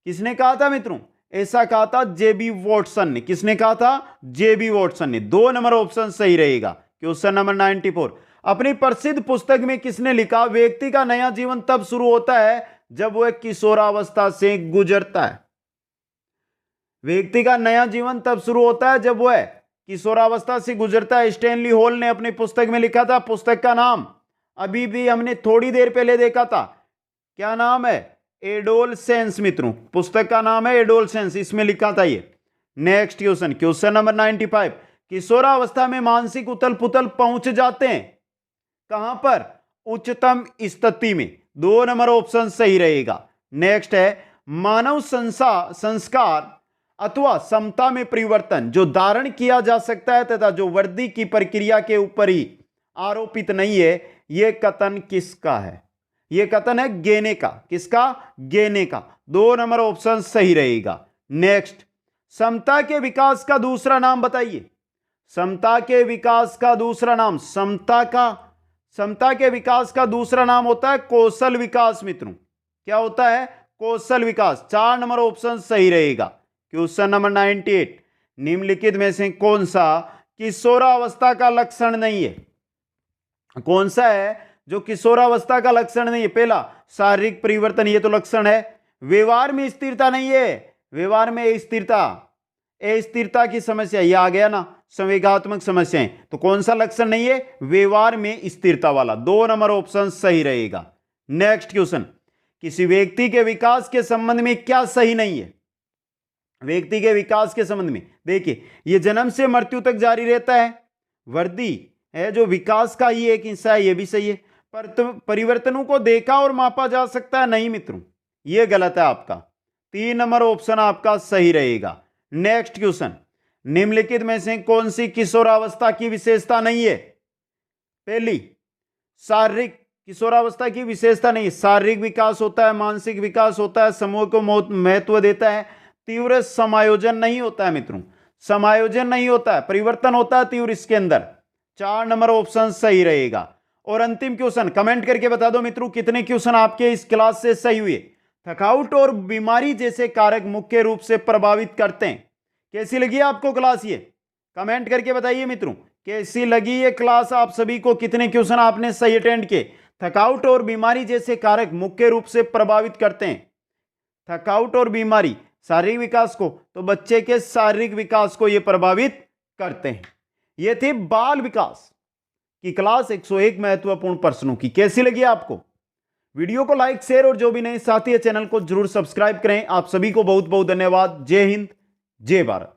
Speaker 1: किसने कहा था मित्रों? ऐसा कहा था जेबी वॉटसन ने। किसने कहा था? जेबी वॉटसन ने। 2 नंबर ऑप्शन सही रहेगा। क्वेश्चन नंबर 94, अपनी प्रसिद्ध पुस्तक में किसने लिखा, व्यक्ति का नया जीवन तब शुरू होता है जब वह किशोरावस्था से गुजरता है। व्यक्ति का नया जीवन तब शुरू होता है जब वह किशोरावस्था से गुजरता है। स्टैनली हॉल ने अपनी पुस्तक में लिखा था। पुस्तक का नाम अभी भी हमने थोड़ी देर पहले देखा था। क्या नाम है? एडोलसेंस मित्रों। पुस्तक का नाम है एडोलसेंस, इसमें लिखा था ये। नेक्स्ट क्वेश्चन, क्वेश्चन नंबर 95, किशोरावस्था में मानसिक उथल पुथल पहुंच जाते हैं कहां पर? उच्चतम स्थिति में। 2 नंबर ऑप्शन सही रहेगा। नेक्स्ट है मानव संस्कार अथवा समता में परिवर्तन जो धारण किया जा सकता है तथा जो वृद्धि की प्रक्रिया के ऊपर ही आरोपित नहीं है, यह कथन किसका है? यह कथन है गेने का। किसका? गेने का। 2 नंबर ऑप्शन सही रहेगा। नेक्स्ट, समता के विकास का दूसरा नाम बताइए। समता के विकास का दूसरा नाम, समता के विकास का दूसरा नाम होता है कौशल विकास मित्रों। क्या होता है? कौशल विकास। 4 नंबर ऑप्शन सही रहेगा। क्वेश्चन नंबर 98, निम्नलिखित में से कौन सा किशोरावस्था का लक्षण नहीं है? कौन सा है जो किशोरावस्था का लक्षण नहीं है? पहला, शारीरिक परिवर्तन, ये तो लक्षण है। व्यवहार में स्थिरता नहीं है, व्यवहार में अस्थिरता की समस्या, ये आ गया ना, संवेगात्मक समस्याएं। तो कौन सा लक्षण नहीं है? व्यवहार में स्थिरता वाला। 2 नंबर ऑप्शन सही रहेगा। नेक्स्ट क्वेश्चन, किसी व्यक्ति के विकास के संबंध में क्या सही नहीं है? व्यक्ति के विकास के संबंध में देखिए, यह जन्म से मृत्यु तक जारी रहता है। वृद्धि है जो विकास का ही एक हिस्सा है, यह भी सही है। पर परिवर्तनों को देखा और मापा जा सकता है, नहीं मित्रों, यह गलत है आपका। 3 नंबर ऑप्शन आपका सही रहेगा। नेक्स्ट क्वेश्चन, निम्नलिखित में से कौन सी किशोरावस्था की विशेषता नहीं है? पहली, शारीरिक किशोरावस्था की विशेषता नहीं है। शारीरिक विकास होता है, मानसिक विकास होता है, समूह को महत्व देता है, तीव्र समायोजन नहीं होता है मित्रों, समायोजन नहीं होता है, परिवर्तन होता है तीव्र इसके अंदर। 4 नंबर ऑप्शन सही रहेगा। और अंतिम क्वेश्चन, कमेंट करके बता दो मित्रों कितने क्वेश्चन आपके इस क्लास से सही हुए। थकावट और बीमारी जैसे कारक मुख्य रूप से प्रभावित करते हैं। कैसी लगी आपको क्लास? ये कमेंट करके बताइए मित्रों, कैसी लगी ये क्लास आप सभी को? कितने क्वेश्चन आपने सही अटेंड किए? थकावट और बीमारी जैसे कारक मुख्य रूप से प्रभावित करते हैं। थकावट और बीमारी शारीरिक विकास को, तो बच्चे के शारीरिक विकास को ये प्रभावित करते हैं। ये थी बाल विकास की क्लास 101 महत्वपूर्ण प्रश्नों की। कैसी लगी आपको? वीडियो को लाइक, शेयर और जो भी नए साथी है चैनल को जरूर सब्सक्राइब करें। आप सभी को बहुत बहुत धन्यवाद। जय हिंद, जय भारत।